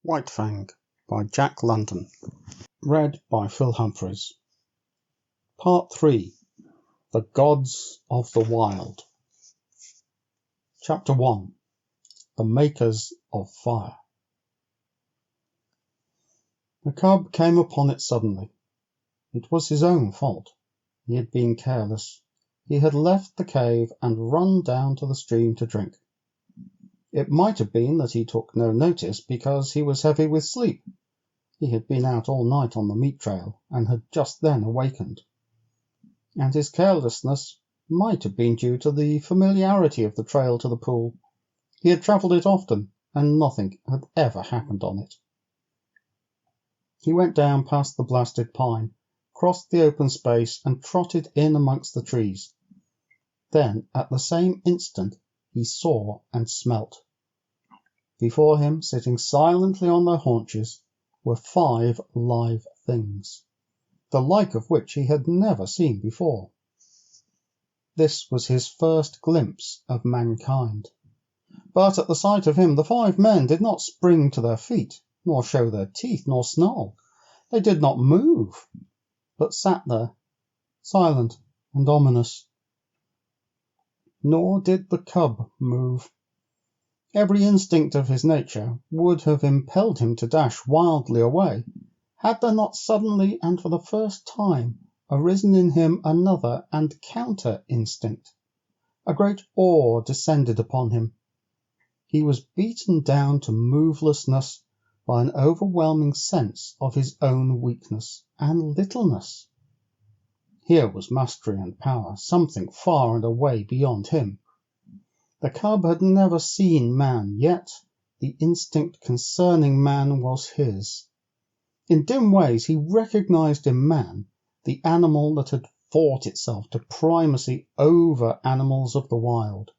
White Fang by Jack London. Read by Phil Humphries. Part 3. The Gods of the Wild. Chapter 1. The Makers of Fire. The cub came upon it suddenly. It was his own fault. He had been careless. He had left the cave and run down to the stream to drink. It might have been that he took no notice because he was heavy with sleep. He had been out all night on the meat trail and had just then awakened. And his carelessness might have been due to the familiarity of the trail to the pool. He had travelled it often, and nothing had ever happened on it. He went down past the blasted pine, crossed the open space, and trotted in amongst the trees. Then, at the same instant, he saw and smelt. Before him, sitting silently on their haunches, were 5 live things, the like of which he had never seen before. This was his first glimpse of mankind. But at the sight of him, the 5 men did not spring to their feet, nor show their teeth, nor snarl. They did not move, but sat there, silent and ominous. Nor did the cub move. Every instinct of his nature would have impelled him to dash wildly away, had there not suddenly and for the first time arisen in him another and counter-instinct. A great awe descended upon him. He was beaten down to movelessness by an overwhelming sense of his own weakness and littleness. Here was mastery and power, something far and away beyond him. The cub had never seen man, yet the instinct concerning man was his. In dim ways he recognized in man the animal that had fought itself to primacy over animals of the wild.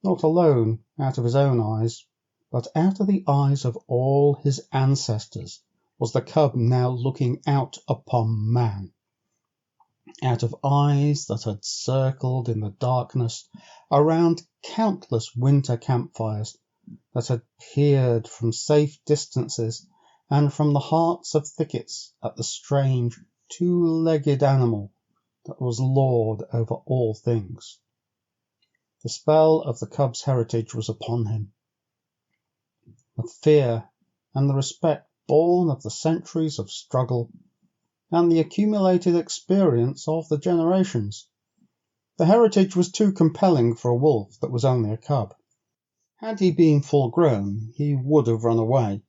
Not alone out of his own eyes, but out of the eyes of all his ancestors was the cub now looking out upon man. Out of eyes that had circled in the darkness around countless winter campfires, that had peered from safe distances and from the hearts of thickets at the strange 2-legged animal that was lord over all things. The spell of the cub's heritage was upon him. The fear and the respect born of the centuries of struggle and the accumulated experience of the generations. The heritage was too compelling for a wolf that was only a cub. Had he been full grown, he would have run away.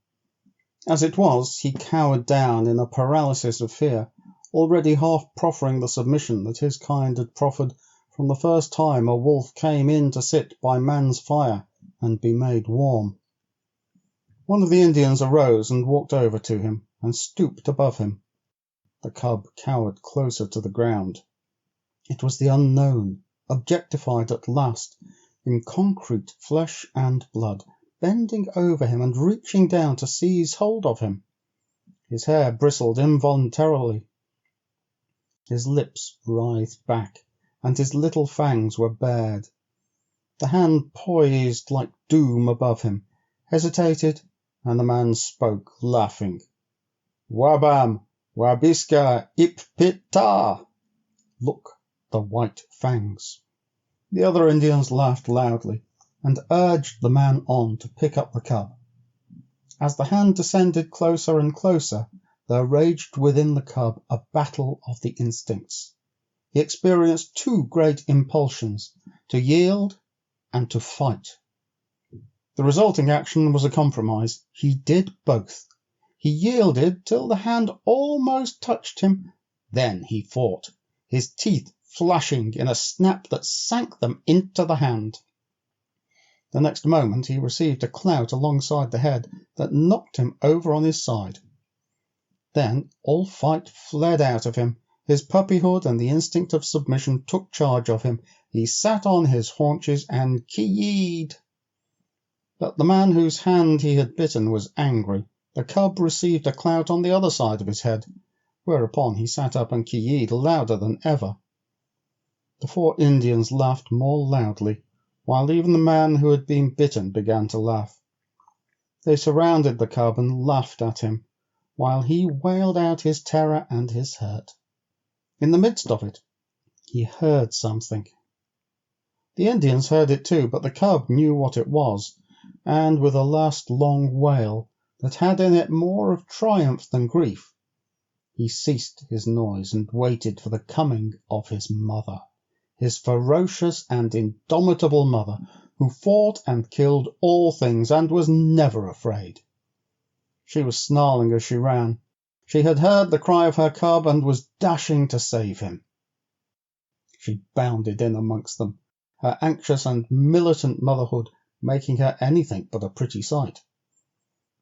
As it was, he cowered down in a paralysis of fear, already half proffering the submission that his kind had proffered from the first time a wolf came in to sit by man's fire and be made warm. One of the Indians arose and walked over to him and stooped above him. The cub cowered closer to the ground. It was the unknown, objectified at last, in concrete flesh and blood, bending over him and reaching down to seize hold of him. His hair bristled involuntarily. His lips writhed back, and his little fangs were bared. The hand poised like doom above him, hesitated, and the man spoke, laughing. "Wabam! Wabiska ipita!" Look, the white fangs. The other Indians laughed loudly and urged the man on to pick up the cub. As the hand descended closer and closer, there raged within the cub a battle of the instincts. He experienced 2 great impulsions, to yield and to fight. The resulting action was a compromise. He did both. He yielded till the hand almost touched him. Then he fought, his teeth flashing in a snap that sank them into the hand. The next moment he received a clout alongside the head that knocked him over on his side. Then all fight fled out of him. His puppyhood and the instinct of submission took charge of him. He sat on his haunches and ki-yeed. But the man whose hand he had bitten was angry. The cub received a clout on the other side of his head, whereupon he sat up and ki-yeed louder than ever. The 4 Indians laughed more loudly, while even the man who had been bitten began to laugh. They surrounded the cub and laughed at him, while he wailed out his terror and his hurt. In the midst of it, he heard something. The Indians heard it too, but the cub knew what it was, and with a last long wail that had in it more of triumph than grief, he ceased his noise and waited for the coming of his mother, his ferocious and indomitable mother, who fought and killed all things and was never afraid. She was snarling as she ran. She had heard the cry of her cub and was dashing to save him. She bounded in amongst them, her anxious and militant motherhood making her anything but a pretty sight.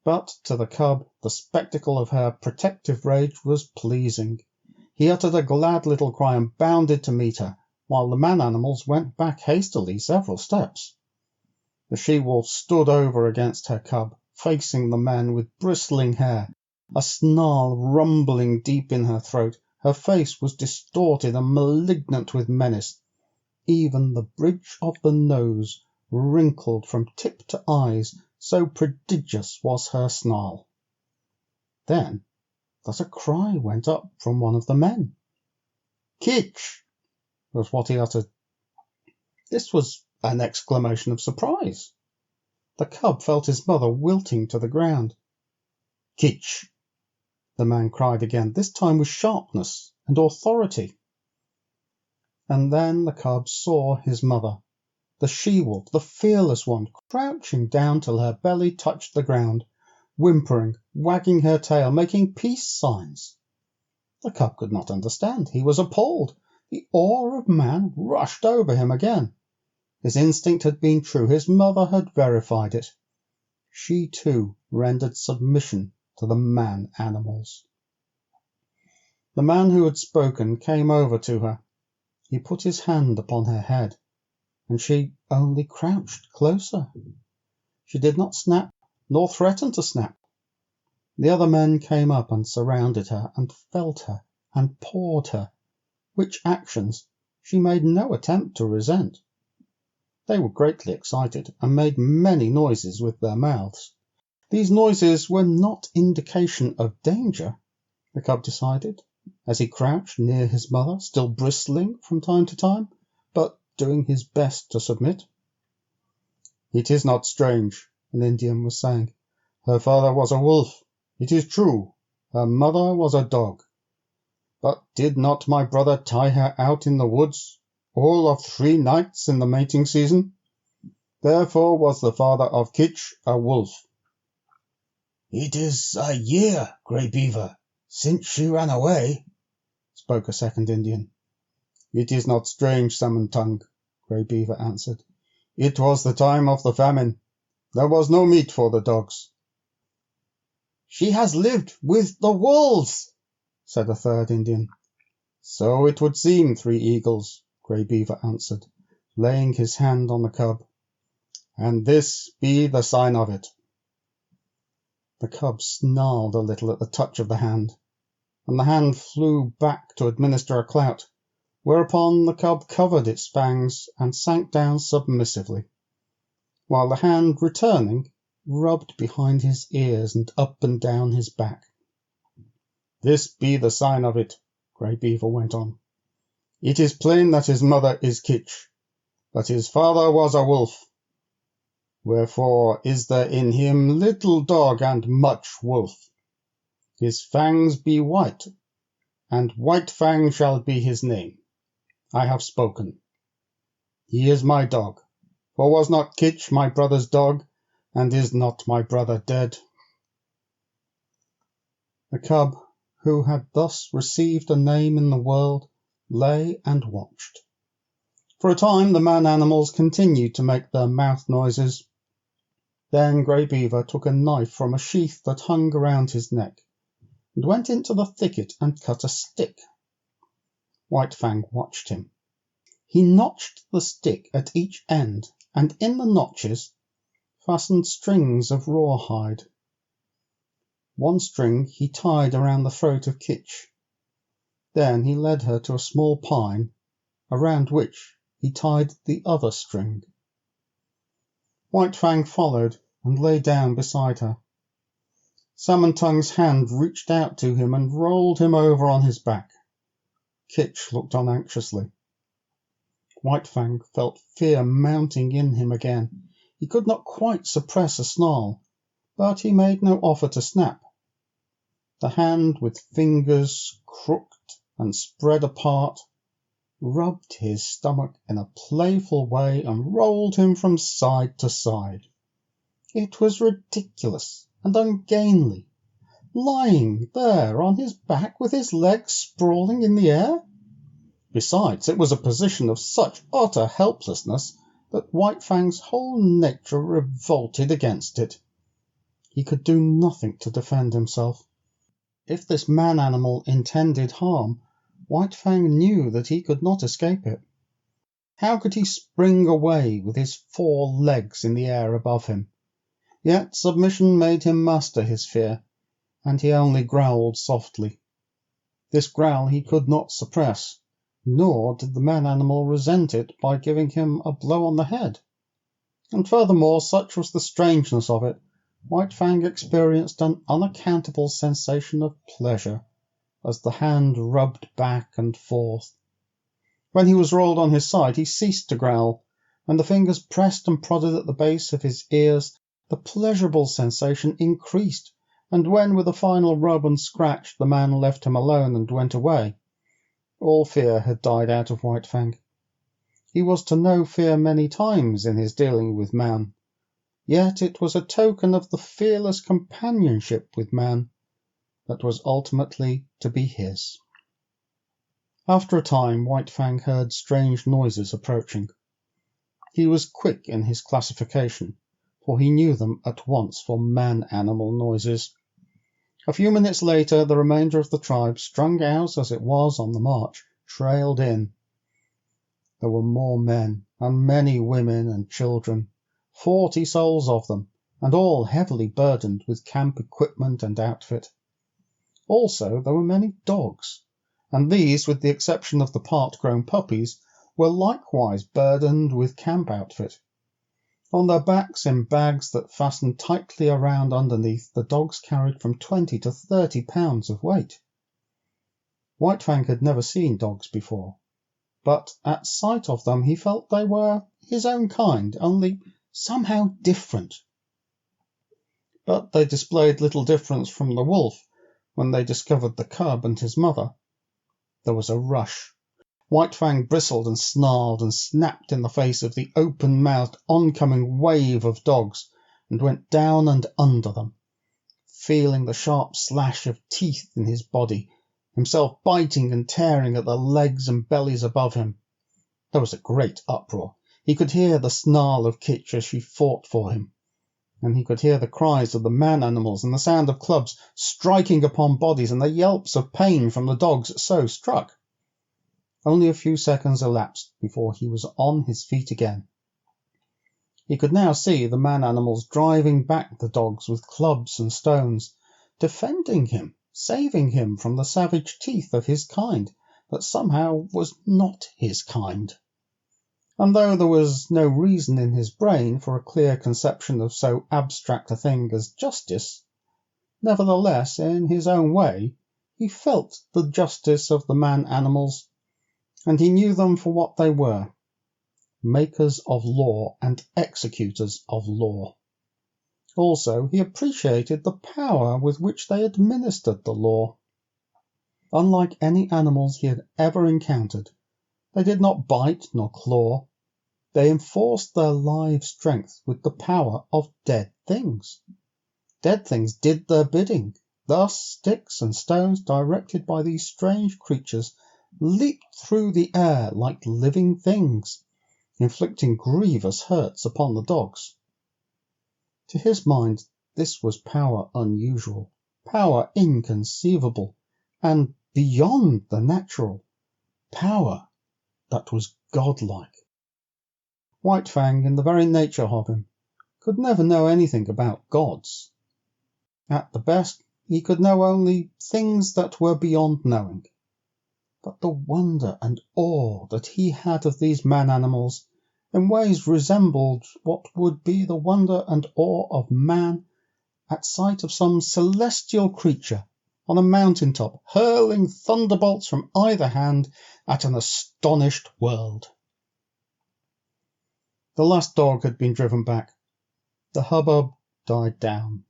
But to the cub the spectacle of her protective rage was pleasing. He uttered a glad little cry and bounded to meet her, while the man-animals went back hastily several steps. The she-wolf stood over against her cub, facing the men with bristling hair, a snarl rumbling deep in her throat. Her face was distorted and malignant with menace. Even the bridge of the nose wrinkled from tip to eyes, so prodigious was her snarl. Then that a cry went up from one of the men. "Kitch!" was what he uttered. This was an exclamation of surprise. The cub felt his mother wilting to the ground. "Kitch!" the man cried again, this time with sharpness and authority. And then the cub saw his mother, the she-wolf, the fearless one, crouching down till her belly touched the ground, whimpering, wagging her tail, making peace signs. The cub could not understand. He was appalled. The awe of man rushed over him again. His instinct had been true. His mother had verified it. She, too, rendered submission to the man-animals. The man who had spoken came over to her. He put his hand upon her head, and she only crouched closer. She did not snap, nor threaten to snap. The other men came up and surrounded her, and felt her, and pawed her, which actions she made no attempt to resent. They were greatly excited, and made many noises with their mouths. These noises were not indication of danger, the cub decided, as he crouched near his mother, still bristling from time to time, but doing his best to submit. "It is not strange," an Indian was saying. "Her father was a wolf, it is true. Her mother was a dog. But did not my brother tie her out in the woods, all of 3 nights in the mating season? Therefore was the father of Kitch a wolf." "It is a year, Grey Beaver, since she ran away," spoke a second Indian. "It is not strange, Salmon Tongue," Grey Beaver answered. "It was the time of the famine. There was no meat for the dogs." "She has lived with the wolves," said a third Indian. "So it would seem, Three Eagles," Grey Beaver answered, laying his hand on the cub. "And this be the sign of it." The cub snarled a little at the touch of the hand, and the hand flew back to administer a clout, whereupon the cub covered its fangs and sank down submissively, while the hand, returning, rubbed behind his ears and up and down his back. "This be the sign of it," Grey Beaver went on. "It is plain that his mother is Kitch, but his father was a wolf. Wherefore is there in him little dog and much wolf. His fangs be white, and White Fang shall be his name. I have spoken. He is my dog, for was not Kitch my brother's dog, and is not my brother dead?" The cub, who had thus received a name in the world, lay and watched. For a time the man-animals continued to make their mouth noises. Then Grey Beaver took a knife from a sheath that hung around his neck, and went into the thicket and cut a stick. White Fang watched him. He notched the stick at each end, and in the notches fastened strings of rawhide. One string he tied around the throat of Kitch. Then he led her to a small pine, around which he tied the other string. White Fang followed, and lay down beside her. Salmon Tongue's hand reached out to him and rolled him over on his back. Kitch looked on anxiously. White Fang felt fear mounting in him again. He could not quite suppress a snarl, but he made no offer to snap. The hand, with fingers crooked and spread apart, rubbed his stomach in a playful way and rolled him from side to side. It was ridiculous and ungainly, lying there on his back with his legs sprawling in the air. Besides, it was a position of such utter helplessness that White Fang's whole nature revolted against it. He could do nothing to defend himself. If this man-animal intended harm, White Fang knew that he could not escape it. How could he spring away with his 4 legs in the air above him? Yet submission made him master his fear, and he only growled softly. This growl he could not suppress, nor did the man-animal resent it by giving him a blow on the head. And furthermore, such was the strangeness of it, White Fang experienced an unaccountable sensation of pleasure as the hand rubbed back and forth. When he was rolled on his side, he ceased to growl. When the fingers pressed and prodded at the base of his ears, the pleasurable sensation increased, and when, with a final rub and scratch, the man left him alone and went away, all fear had died out of White Fang. He was to know fear many times in his dealing with man, yet it was a token of the fearless companionship with man that was ultimately to be his. After a time, White Fang heard strange noises approaching. He was quick in his classification, for he knew them at once for man-animal noises. A few minutes later, the remainder of the tribe, strung out as it was on the march, trailed in. There were more men, and many women and children, 40 souls of them, and all heavily burdened with camp equipment and outfit. Also, there were many dogs, and these, with the exception of the part-grown puppies, were likewise burdened with camp outfit. On their backs, in bags that fastened tightly around underneath, the dogs carried from 20 to 30 pounds of weight. White Fang had never seen dogs before, but at sight of them he felt they were his own kind, only somehow different. But they displayed little difference from the wolf when they discovered the cub and his mother. There was a rush. White Fang bristled and snarled and snapped in the face of the open-mouthed, oncoming wave of dogs, and went down and under them, feeling the sharp slash of teeth in his body, himself biting and tearing at the legs and bellies above him. There was a great uproar. He could hear the snarl of Kitch as she fought for him, and he could hear the cries of the man-animals and the sound of clubs striking upon bodies and the yelps of pain from the dogs so struck. Only a few seconds elapsed before he was on his feet again. He could now see the man-animals driving back the dogs with clubs and stones, defending him, saving him from the savage teeth of his kind that somehow was not his kind. And though there was no reason in his brain for a clear conception of so abstract a thing as justice, nevertheless, in his own way, he felt the justice of the man-animals, and he knew them for what they were, makers of law and executors of law. Also, he appreciated the power with which they administered the law. Unlike any animals he had ever encountered, they did not bite nor claw. They enforced their live strength with the power of dead things. Dead things did their bidding. Thus, sticks and stones directed by these strange creatures leaped through the air like living things, inflicting grievous hurts upon the dogs. To his mind, this was power unusual, power inconceivable, and beyond the natural, power that was godlike. White Fang, in the very nature of him, could never know anything about gods. At the best, he could know only things that were beyond knowing. But the wonder and awe that he had of these man-animals in ways resembled what would be the wonder and awe of man at sight of some celestial creature on a mountain top, hurling thunderbolts from either hand at an astonished world. The last dog had been driven back. The hubbub died down,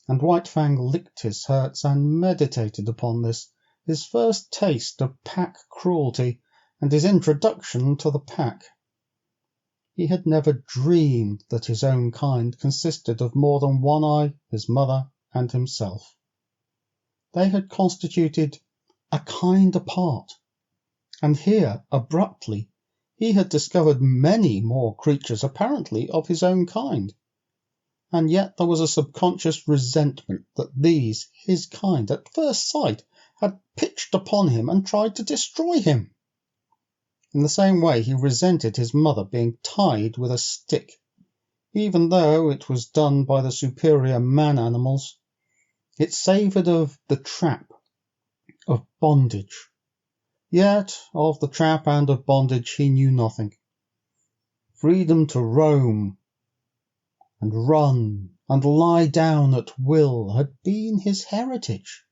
and White Fang licked his hurts and meditated upon this, his first taste of pack cruelty and his introduction to the pack. He had never dreamed that his own kind consisted of more than One Eye, his mother, and himself. They had constituted a kind apart, and here, abruptly, he had discovered many more creatures apparently of his own kind. And yet there was a subconscious resentment that these, his kind, at first sight, had pitched upon him and tried to destroy him. In the same way he resented his mother being tied with a stick, even though it was done by the superior man-animals. It savoured of the trap, of bondage. Yet of the trap and of bondage he knew nothing. Freedom to roam and run and lie down at will had been his heritage,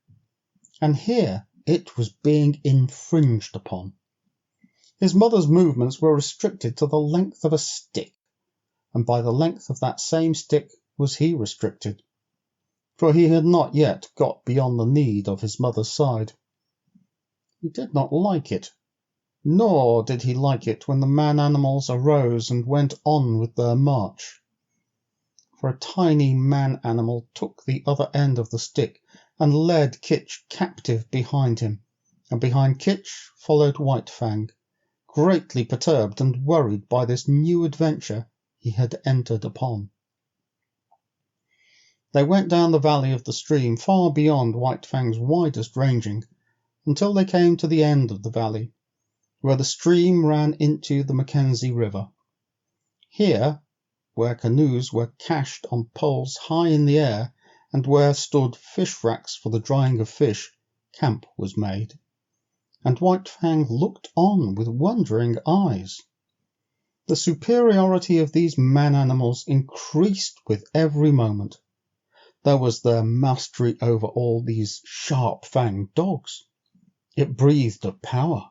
and here it was being infringed upon. His mother's movements were restricted to the length of a stick, and by the length of that same stick was he restricted, for he had not yet got beyond the need of his mother's side. He did not like it, nor did he like it when the man-animals arose and went on with their march. For a tiny man-animal took the other end of the stick and led Kitch captive behind him, and behind Kitch followed White Fang, greatly perturbed and worried by this new adventure he had entered upon. They went down the valley of the stream far beyond White Fang's widest ranging, until they came to the end of the valley, where the stream ran into the Mackenzie River. Here, where canoes were cached on poles high in the air, and where stood fish racks for the drying of fish, camp was made, and White Fang looked on with wondering eyes. The superiority of these man-animals increased with every moment. There was their mastery over all these sharp-fanged dogs. It breathed of power,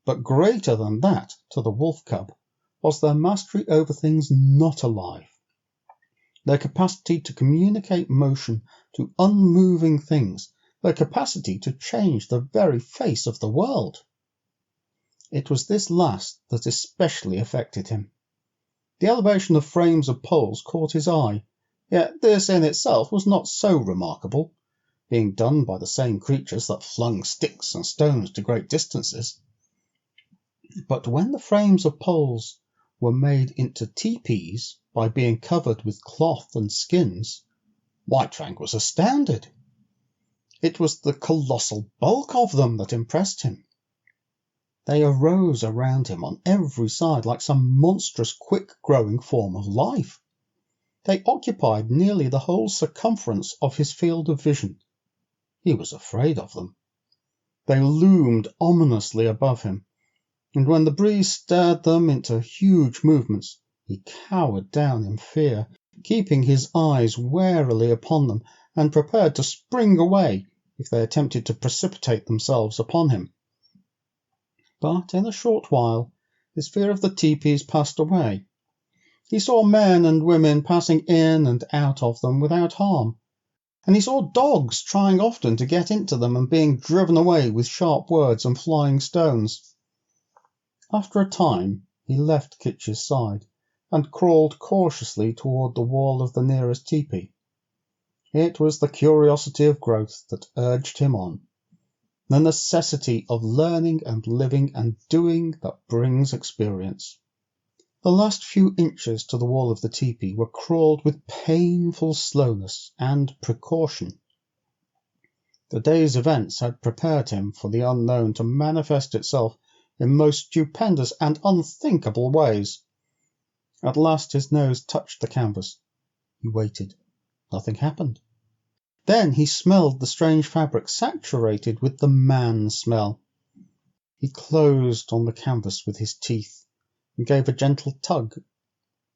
but greater than that, to the wolf cub, was their mastery over things not alive. Their capacity to communicate motion to unmoving things, their capacity to change the very face of the world. It was this last that especially affected him. The elevation of frames of poles caught his eye, yet this in itself was not so remarkable, being done by the same creatures that flung sticks and stones to great distances. But when the frames of poles were made into teepees by being covered with cloth and skins, White Fang was astounded. It was the colossal bulk of them that impressed him. They arose around him on every side like some monstrous quick-growing form of life. They occupied nearly the whole circumference of his field of vision. He was afraid of them. They loomed ominously above him, and when the breeze stirred them into huge movements, he cowered down in fear, keeping his eyes warily upon them, and prepared to spring away if they attempted to precipitate themselves upon him. But in a short while his fear of the teepees passed away. He saw men and women passing in and out of them without harm, and he saw dogs trying often to get into them and being driven away with sharp words and flying stones. After a time he left Kitch's side and crawled cautiously toward the wall of the nearest teepee. It was the curiosity of growth that urged him on, the necessity of learning and living and doing that brings experience. The last few inches to the wall of the teepee were crawled with painful slowness and precaution. The day's events had prepared him for the unknown to manifest itself in most stupendous and unthinkable ways. At last his nose touched the canvas. He waited. Nothing happened. Then he smelled the strange fabric saturated with the man smell. He closed on the canvas with his teeth, and gave a gentle tug.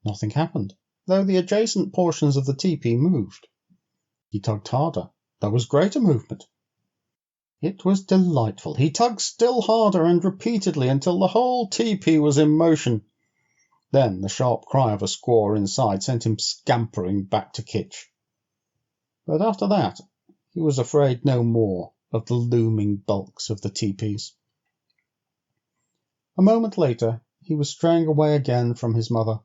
Nothing happened, though the adjacent portions of the teepee moved. He tugged harder. There was greater movement. It was delightful. He tugged still harder and repeatedly until the whole teepee was in motion. Then the sharp cry of a squaw inside sent him scampering back to Kitch. But after that he was afraid no more of the looming bulks of the teepees. A moment later he was straying away again from his mother.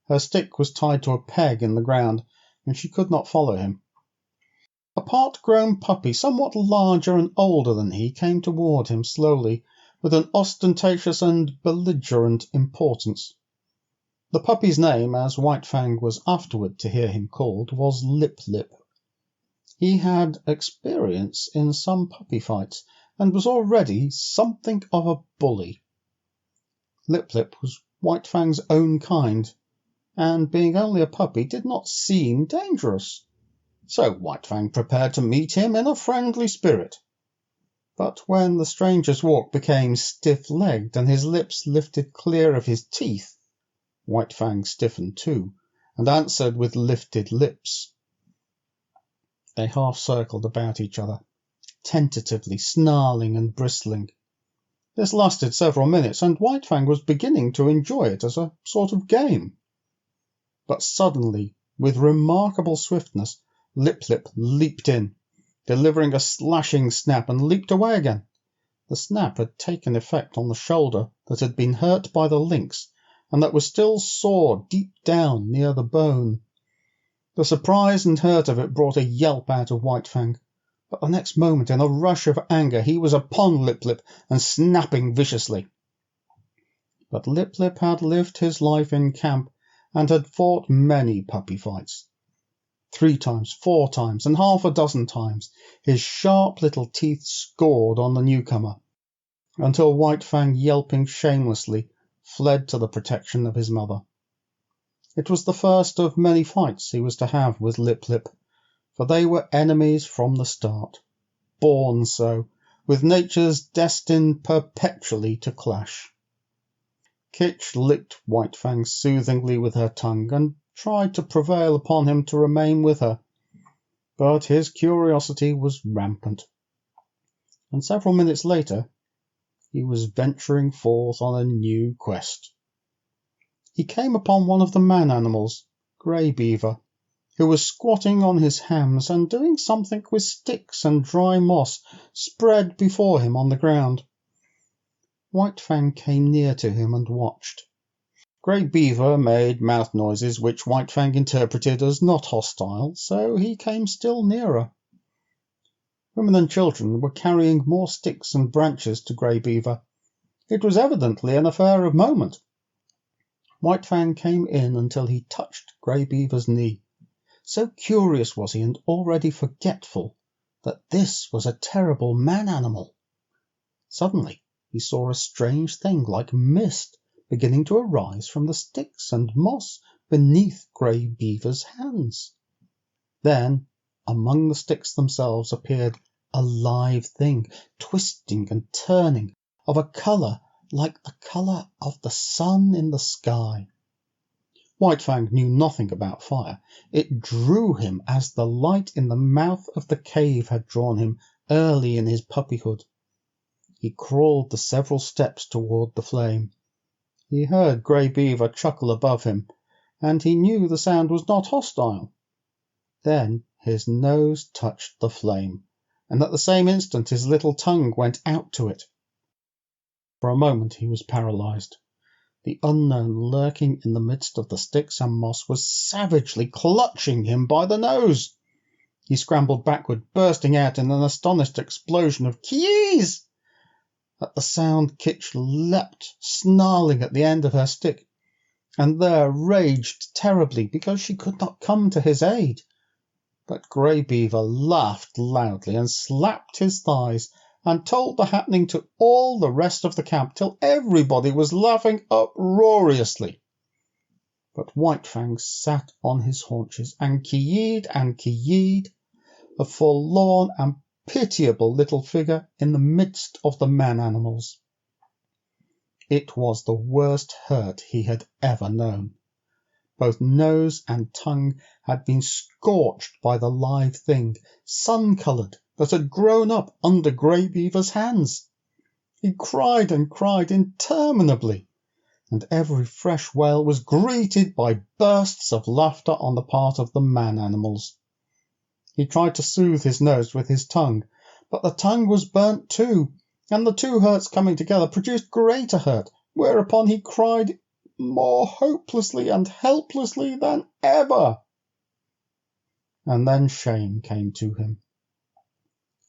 Her stick was tied to a peg in the ground, and she could not follow him. A part-grown puppy, somewhat larger and older than he, came toward him slowly, with an ostentatious and belligerent importance. The puppy's name, as White Fang was afterward to hear him called, was Lip Lip. He had experience in some puppy fights, and was already something of a bully. Lip Lip was White Fang's own kind, and being only a puppy did not seem dangerous. So White Fang prepared to meet him in a friendly spirit. But when the stranger's walk became stiff-legged and his lips lifted clear of his teeth, White Fang stiffened too, and answered with lifted lips. They half-circled about each other, tentatively snarling and bristling. This lasted several minutes, and White Fang was beginning to enjoy it as a sort of game. But suddenly, with remarkable swiftness, Lip Lip leaped in, delivering a slashing snap, and leaped away again. The snap had taken effect on the shoulder that had been hurt by the lynx, and that was still sore deep down near the bone. The surprise and hurt of it brought a yelp out of White Fang, but the next moment, in a rush of anger, he was upon Lip Lip and snapping viciously. But Lip Lip had lived his life in camp and had fought many puppy fights. 3 times, 4 times, and half a dozen times his sharp little teeth scored on the newcomer, until White Fang, yelping shamelessly, fled to the protection of his mother. It was the first of many fights he was to have with Lip Lip, for they were enemies from the start, born so, with natures destined perpetually to clash. Kitch licked White Fang soothingly with her tongue, and tried to prevail upon him to remain with her, but his curiosity was rampant, and several minutes later he was venturing forth on a new quest. He came upon one of the man-animals, Grey Beaver, who was squatting on his hams and doing something with sticks and dry moss spread before him on the ground. White Fang came near to him and watched. Grey Beaver made mouth noises which White Fang interpreted as not hostile, so he came still nearer. Women and children were carrying more sticks and branches to Grey Beaver. It was evidently an affair of moment. White Fang came in until he touched Grey Beaver's knee. So curious was he, and already forgetful, that this was a terrible man-animal. Suddenly he saw a strange thing like mist beginning to arise from the sticks and moss beneath Grey Beaver's hands. Then, among the sticks themselves appeared a live thing, twisting and turning, of a colour like the colour of the sun in the sky. White Fang knew nothing about fire. It drew him as the light in the mouth of the cave had drawn him early in his puppyhood. He crawled the several steps toward the flame. He heard Grey Beaver chuckle above him, and he knew the sound was not hostile. Then his nose touched the flame, and at the same instant his little tongue went out to it. For a moment he was paralyzed. The unknown lurking in the midst of the sticks and moss was savagely clutching him by the nose. He scrambled backward, bursting out in an astonished explosion of "Keys!" At the sound Kitch leapt, snarling at the end of her stick, and there raged terribly because she could not come to his aid. But Grey Beaver laughed loudly and slapped his thighs and told the happening to all the rest of the camp till everybody was laughing uproariously. But White Fang sat on his haunches and ki-yied, a forlorn and pitiable little figure in the midst of the man-animals. It was the worst hurt he had ever known. Both nose and tongue had been scorched by the live thing, sun-coloured, that had grown up under Grey Beaver's hands. He cried and cried interminably, and every fresh wail was greeted by bursts of laughter on the part of the man-animals. He tried to soothe his nose with his tongue, but the tongue was burnt too, and the two hurts coming together produced greater hurt, whereupon he cried more hopelessly and helplessly than ever. And then shame came to him.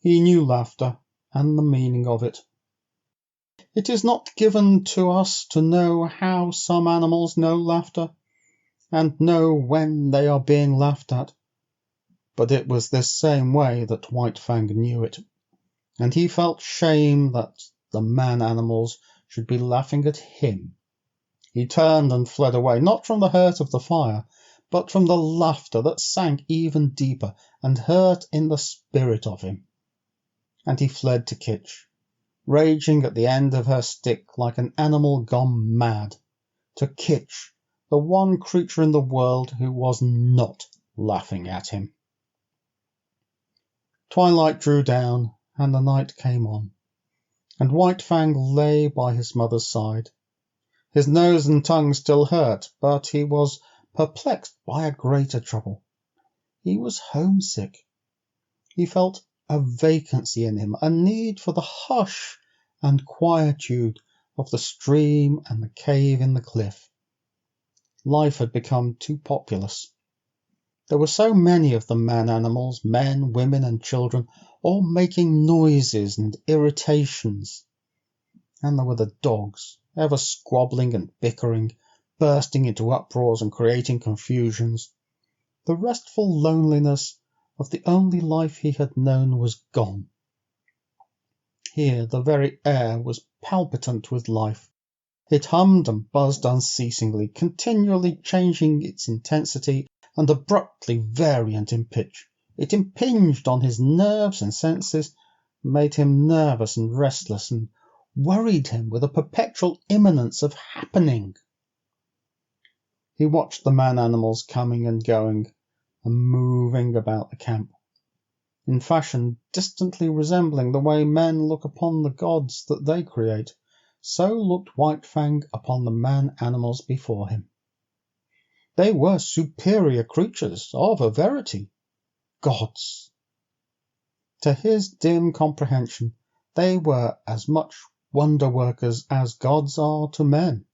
He knew laughter and the meaning of it. It is not given to us to know how some animals know laughter, and know when they are being laughed at, but it was this same way that White Fang knew it, and he felt shame that the man-animals should be laughing at him. He turned and fled away, not from the hurt of the fire, but from the laughter that sank even deeper and hurt in the spirit of him. And he fled to Kitch, raging at the end of her stick like an animal gone mad, to Kitch, the one creature in the world who was not laughing at him. Twilight drew down, and the night came on, and White Fang lay by his mother's side. His nose and tongue still hurt, but he was perplexed by a greater trouble. He was homesick. He felt a vacancy in him, a need for the hush and quietude of the stream and the cave in the cliff. Life had become too populous. There were so many of the man-animals, men, women, and children, all making noises and irritations. And there were the dogs, ever squabbling and bickering, bursting into uproars and creating confusions. The restful loneliness of the only life he had known was gone. Here the very air was palpitant with life. It hummed and buzzed unceasingly, continually changing its intensity and abruptly variant in pitch. It impinged on his nerves and senses, made him nervous and restless, and worried him with a perpetual imminence of happening. He watched the man-animals coming and going, and moving about the camp, in fashion distantly resembling the way men look upon the gods that they create. So looked White Fang upon the man-animals before him. They were superior creatures, of a verity, gods. To his dim comprehension, they were as much wonder-workers as gods are to men.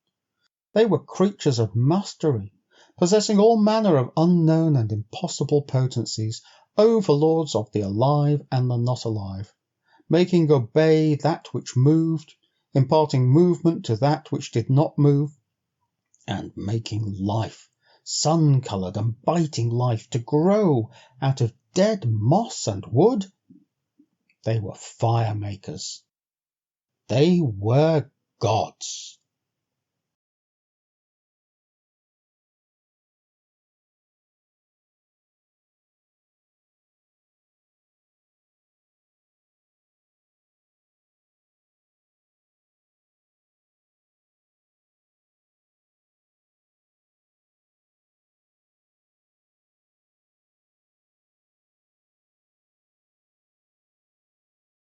They were creatures of mastery, possessing all manner of unknown and impossible potencies, overlords of the alive and the not alive, making obey that which moved, imparting movement to that which did not move, and making life, sun-coloured and biting life, to grow out of dead moss and wood. They were fire-makers. They were gods.